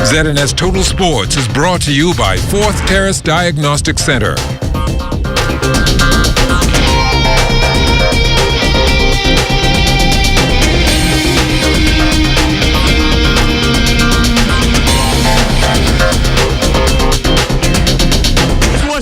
ZNS Total Sports is brought to you by 4th Terrace Diagnostic Center.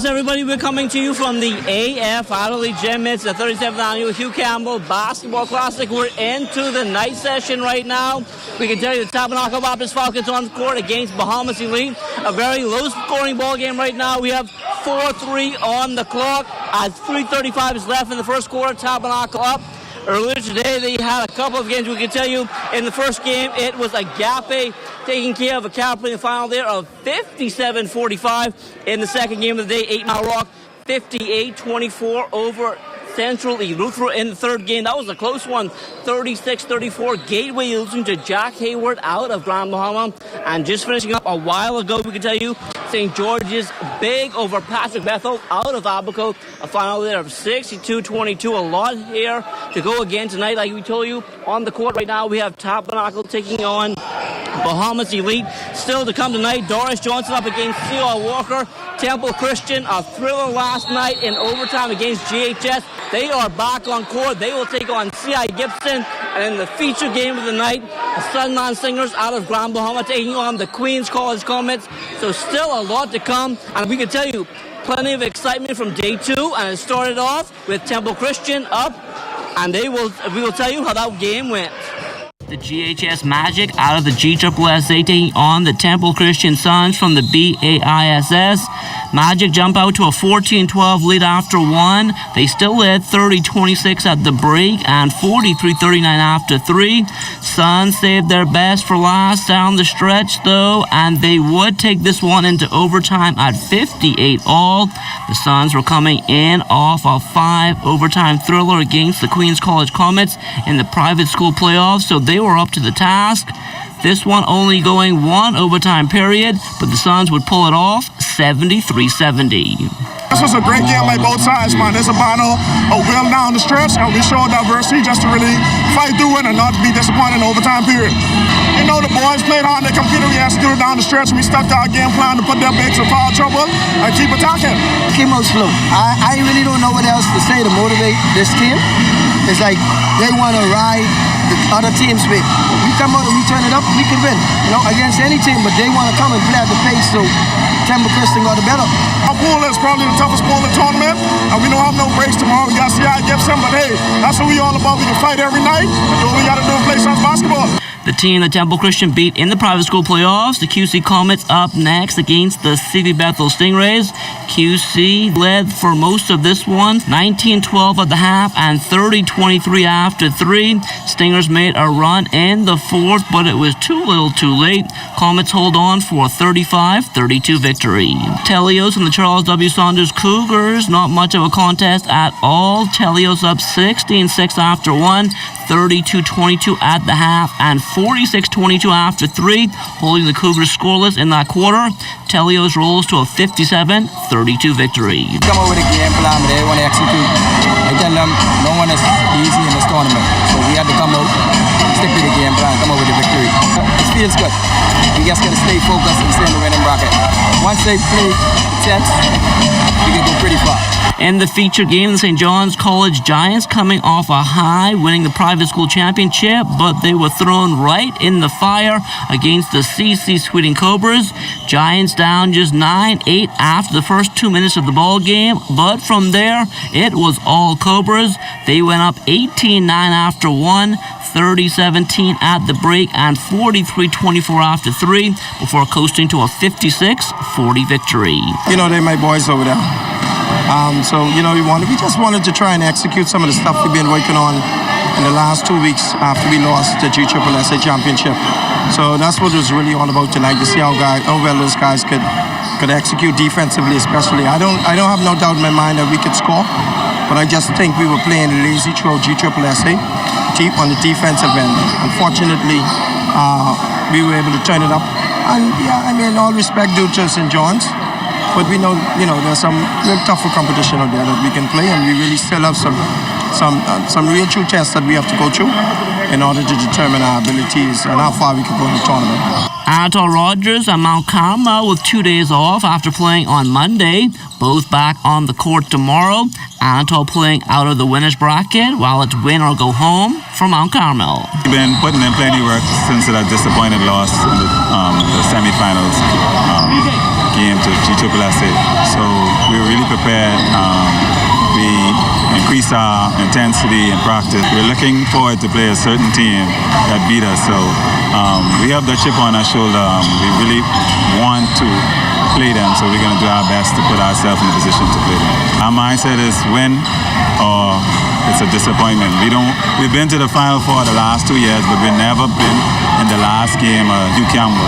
Everybody, we're coming to you from the AF Adderley Gym. It's the 37th annual Hugh Campbell Basketball Classic. We're into the night session right now. We can tell you the Tabernacle Baptist Falcons on the court against Bahamas Elite. A very low-scoring ball game right now. We have 4-3 on the clock as 3:35 is left in the first quarter. Tabernacle up. Earlier today, they had a couple of games. We can tell you in the first game, it was Agape taking care of a Capital in the final there of 57-45. In the second game of the day, 8 Mile Rock, 58-24 over Central Eleuthera in the third game. That was a close one, 36-34. Gateway losing to Jack Hayward out of Grand Bahama. And just finishing up a while ago, we can tell you, St. George's big over Patrick Bethel out of Abaco. A final there of 62-22. A lot here to go again tonight. Like we told you, on the court right now, we have Tabernacle taking on Bahamas Elite. Still to come tonight, Doris Johnson up against C.R. Walker. Temple Christian, a thriller last night in overtime against GHS. They are back on court. They will take on C.I. Gibson. And in the feature game of the night, the Sunland Singers out of Grand Bahama taking on the Queens College Comets. So still a lot to come. And we can tell you, plenty of excitement from day two. And it started off with Temple Christian up. And we will tell you how that game went. The GHS Magic out of the GSSA taking on the Temple Christian Suns from the BAISS. Magic jump out to a 14-12 lead after one. They still led 30-26 at the break and 43-39 after three. Suns saved their best for last down the stretch though, and they would take this one into overtime at 58 all. The Suns were coming in off a 5 overtime thriller against the Queens College Comets in the private school playoffs, so they were up to the task. This one only going one overtime period, but the Suns would pull it off 73-70. This was a great game by both sides, man. There's a battle, a will down the stretch, and we showed diversity just to really fight through it and not be disappointed in the overtime period. You know, the boys played hard, they competed, we executed down the stretch, and we stuck to our game plan to put their bigs in foul trouble and keep attacking. Came out slow. I really don't know what else to say to motivate this team. It's like they want to ride the other team's way. We come out and we turn it up, we can win, you know, against any team, but they want to come and play at the pace, so Temple Christian got the better. Our pool is probably the toughest pool in the tournament, and we don't have no breaks tomorrow. We got C.I. Gibson, but hey, that's what we all about. We can fight every night, and do what we got to do and play some basketball. The team that Temple Christian beat in the private school playoffs, the QC Comets up next against the CV Bethel Stingrays. QC led for most of this one, 19-12 at the half and 30-23 after three. Stingers made a run in the fourth, but it was too little too late. Comets hold on for a 35-32 victory. Telios and the Charles W. Saunders Cougars, not much of a contest at all. Telios up 16-6 after one, 32-22 at the half and 46-22 after three, holding the Cougars scoreless in that quarter. Telios rolls to a 57-32 victory. Come over with a game plan, but they want to execute. I tell them no one is easy in this tournament, so we have to come out, stick to the game plan, come over with the victory. It feels good. We just got to stay focused and stay in the winning bracket. Once they play the sense, we can go pretty far. In the feature game, the St. John's College Giants coming off a high, winning the private school championship, but they were thrown right in the fire against the CC Sweeting Cobras. Giants down just 9-8 after the first 2 minutes of the ball game, but from there, it was all Cobras. They went up 18-9 after one, 30-17 at the break, and 43-24 after three, before coasting to a 56-40 victory. You know, they're my boys over there. So, you know, we just wanted to try and execute some of the stuff we've been working on in the last 2 weeks after we lost the GSSA championship. So that's what it was really all about tonight, to see how well those guys could execute defensively, especially. I don't have no doubt in my mind that we could score, but I just think we were playing lazy through GSSA on the defensive end. Unfortunately, we were able to turn it up. And yeah, I mean, all respect due to St. John's. But we know, you know, there's some real tougher competition out there that we can play, and we really still have some real true tests that we have to go through in order to determine our abilities and how far we can go in the tournament. Anatol Rogers and Mount Carmel with 2 days off after playing on Monday. Both back on the court tomorrow. Anatol playing out of the winner's bracket, while it's win or go home for Mount Carmel. We've been putting in plenty of work since that disappointing loss in the semifinals game to GSSA. So we're really prepared. We increase our intensity in practice. We're looking forward to play a certain team that beat us. So we have the chip on our shoulder. We really want to play them, so we're going to do our best to put ourselves in a position to play them. Our mindset is win or it's a disappointment. We've been to the Final Four the last 2 years, but we've never been in the last game of Hugh Campbell.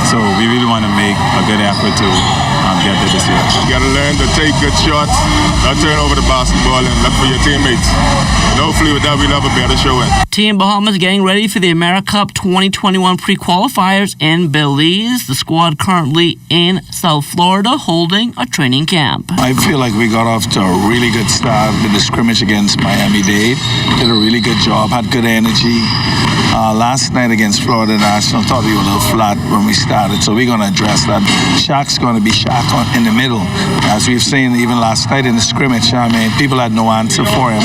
So we really want to make a good effort to get there this year. You got to learn to take good shots, not turn over the basketball, and look for your teammates. And hopefully with that, we'll have a better showing. Team Bahamas getting ready for the AmeriCup 2021 pre-qualifiers in Belize. The squad currently in South Florida holding a training camp. I feel like we got off to a really good start with the scrimmage against Miami-Dade. Did a really good job, had good energy. Last night against Florida National, thought we were a little flat when we started, so we're going to address that. Shaq's going to be Shaq in the middle. As we've seen even last night in the scrimmage, I mean, people had no answer for him,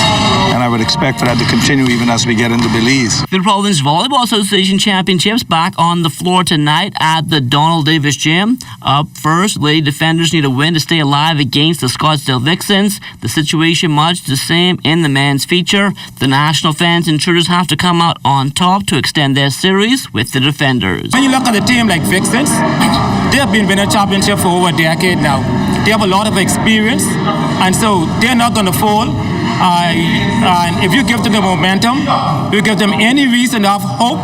and I would expect for that to continue even as we get into Belize. The Providence Volleyball Association Championships back on the floor tonight at the Donald Davis Gym. Up first, Lady Defenders need a win to stay alive against the Scottsdale Vixens. The situation much the same in the men's feature. The National Fans Intruders have to come out on top to extend their series with the Defenders. When you look at a team like Vixens, they have been winning a championship for over a decade now. They have a lot of experience, and so they're not going to fall. And if you give them the momentum, you give them any reason to have hope,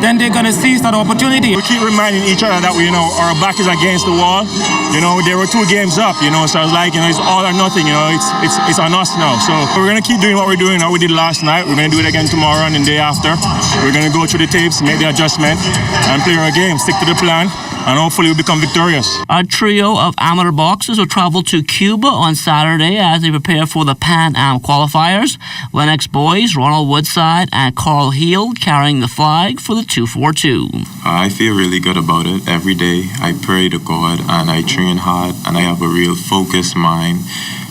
then they're going to seize that opportunity. We keep reminding each other that our back is against the wall. There were 2 games up. So it's like it's all or nothing. It's on us now. So we're going to keep doing what we're doing, how we did last night. We're going to do it again tomorrow and the day after. We're going to go through the tapes, make the adjustment, and play our game. Stick to the plan, and hopefully we'll become victorious. A trio of amateur boxers will travel to Cuba on Saturday as they prepare for the Pan Am qualifiers. Lennox boys, Ronald Woodside and Carl Heel carrying the flag for the 242. I feel really good about it. Every day I pray to God and I train hard and I have a real focused mind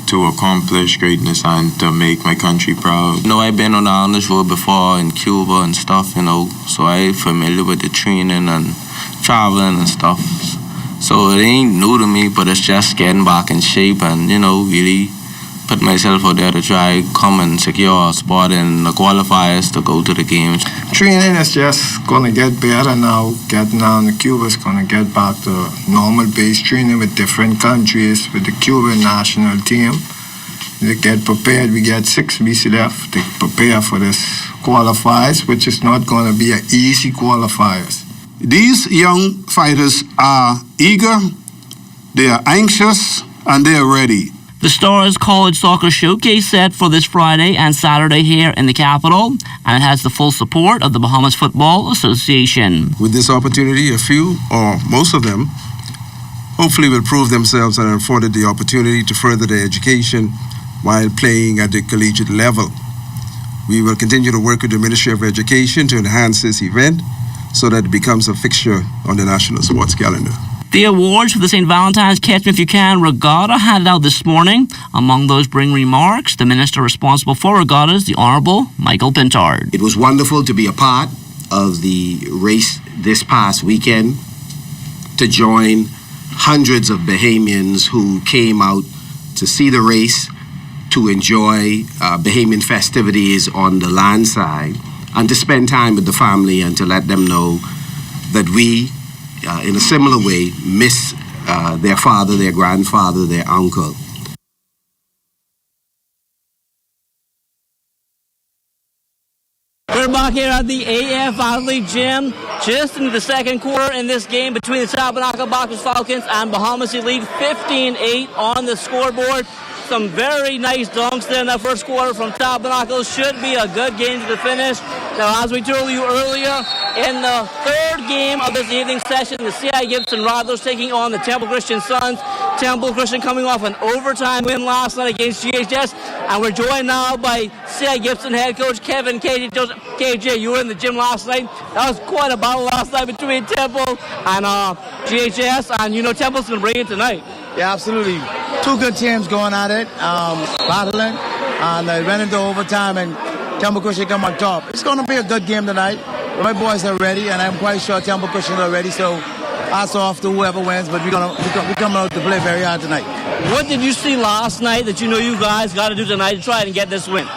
to accomplish greatness and to make my country proud. I've been on the honors road before in Cuba and stuff, so I'm familiar with the training and traveling and stuff. So it ain't new to me, but it's just getting back in shape and, really put myself out there to try come and secure a spot in the qualifiers to go to the games. Training is just going to get better now. Getting down to Cuba is going to get back to normal base training with different countries, with the Cuban national team. They get prepared. We get 6 weeks left to prepare for this qualifiers, which is not going to be an easy qualifiers. These young fighters are eager, they are anxious, and they are ready. The Stars College Soccer Showcase set for this Friday and Saturday here in the capital, and it has the full support of the Bahamas Football Association. With this opportunity, a few or most of them hopefully will prove themselves and are afforded the opportunity to further their education while playing at the collegiate level. We will continue to work with the Ministry of Education to enhance this event so that it becomes a fixture on the national sports calendar. The awards for the St. Valentine's Catch Me If You Can Regatta handed out this morning. Among those bring remarks, the minister responsible for regattas, the Honorable Michael Pintard. It was wonderful to be a part of the race this past weekend, to join hundreds of Bahamians who came out to see the race, to enjoy Bahamian festivities on the land side, and to spend time with the family and to let them know that we, in a similar way, miss their father, their grandfather, their uncle. We're back here at the AF Athlete Gym, just into the second quarter in this game between the Tabernacle Boxers Falcons and Bahamas Elite. 15-8 on the scoreboard. Some very nice dunks there in that first quarter from Tabernacle. Should be a good game to the finish. Now, as we told you earlier, in the third game of this evening session, the C.I. Gibson Rattlers taking on the Temple Christian Sons. Temple Christian coming off an overtime win last night against GHS. And we're joined now by C.I. Gibson head coach Kevin KJ. KJ, you were in the gym last night. That was quite a battle last night between Temple and GHS. And you know Temple's going to bring it tonight. Yeah, absolutely. Two good teams going at it, battling. And they ran into overtime and Temple Christian come on top. It's going to be a good game tonight. My boys are ready, and I'm quite sure Temple Christian are ready. So hats off to whoever wins, but we're coming out to play very hard tonight. What did you see last night that you know you guys got to do tonight to try and get this win?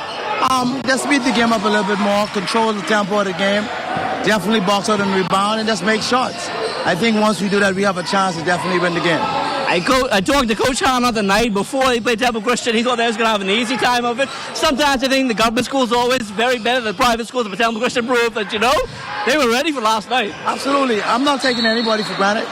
Just speed the game up a little bit more, control the tempo of the game, definitely box out and rebound, and just make shots. I think once we do that, we have a chance to definitely win the game. I talked to Coach Hanna the night before he played Temple Christian. He thought they was going to have an easy time of it. Sometimes I think the government schools are always very better than private schools, but Temple Christian proved that, you know, they were ready for last night. Absolutely. I'm not taking anybody for granted.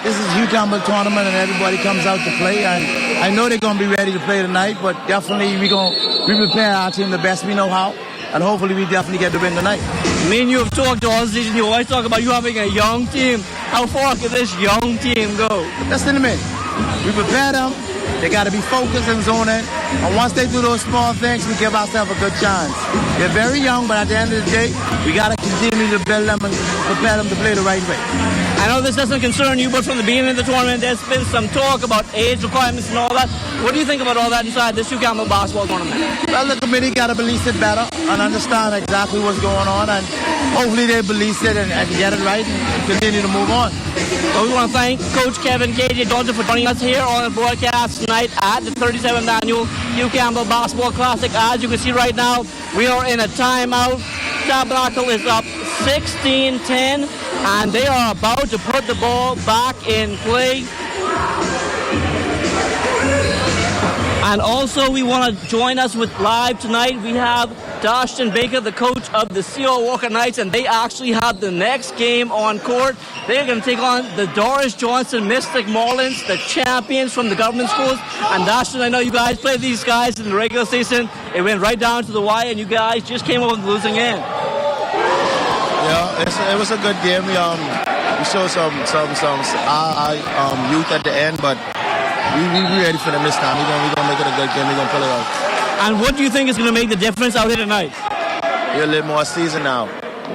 This is Hugh Campbell tournament and everybody comes out to play. And I know they're going to be ready to play tonight, but definitely we prepare our team the best we know how. And hopefully we definitely get the win tonight. Me and you have talked all season. You always talk about you having a young team. How far can this young team go? Listen to me. We prepare them. They got to be focused and zoned in. And once they do those small things, we give ourselves a good chance. They're very young, but at the end of the day, we got to continue to build them and prepare them to play the right way. I know this doesn't concern you, but from the beginning of the tournament, there's been some talk about age requirements and all that. What do you think about all that inside this Hugh Campbell basketball tournament? Well, the committee got to police it better and understand exactly what's going on, and hopefully they police it and get it right and continue to move on. Well, we want to thank Coach Kevin KJ Johnson for joining us here on the broadcast tonight at the 37th Annual Hugh Campbell Basketball Classic. As you can see right now, we are in a timeout. Tabernacle is up 16-10, and they are about to put the ball back in play. And also, we want to join us with live tonight. We have Dashton Baker, the coach of the C.O. Walker Knights, and they actually have the next game on court. They're going to take on the Doris Johnson Mystic Marlins, the champions from the government schools. And Dashton, I know you guys played these guys in the regular season. It went right down to the wire, and you guys just came up with the losing end. Yeah, it was a good game. We showed some youth at the end, but we ready for them this time. We're gonna make it a good game. We're gonna pull it out. And what do you think is going to make the difference out here tonight? We're a little more seasoned now.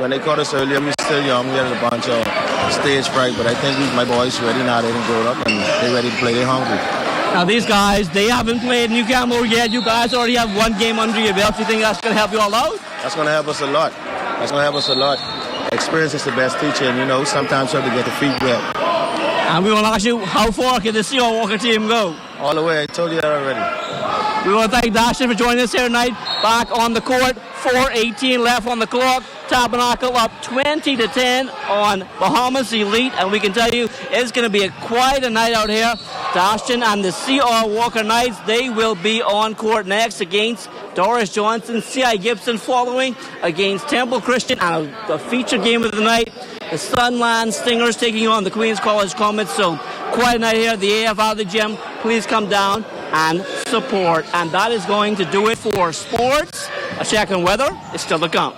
When they caught us earlier, we were still young. We had a bunch of stage fright, but I think my boys ready now. They didn't grow up and they're ready to play. They're hungry. Now these guys, they haven't played New Campbell yet. You guys already have one game under your belt. You think that's going to help you all out? That's going to help us a lot. Experience is the best teacher, and you know, sometimes you have to get the feet wet. And we want to ask you, how far can the C.O. Walker team go? All the way. I told you that already. We want to thank Dashton for joining us here tonight. Back on the court, 4:18 left on the clock. Tabernacle up 20-10 on Bahamas Elite, and we can tell you it's going to be quite a night out here. Dashton and the C.R. Walker Knights, they will be on court next against Doris Johnson, C.I. Gibson following against Temple Christian, and the featured game of the night, the Sunland Stingers taking on the Queen's College Comets. So quite a night here at the AF Valley Gym. Please come down and support. And that is going to do it for sports. A check on weather is still to come.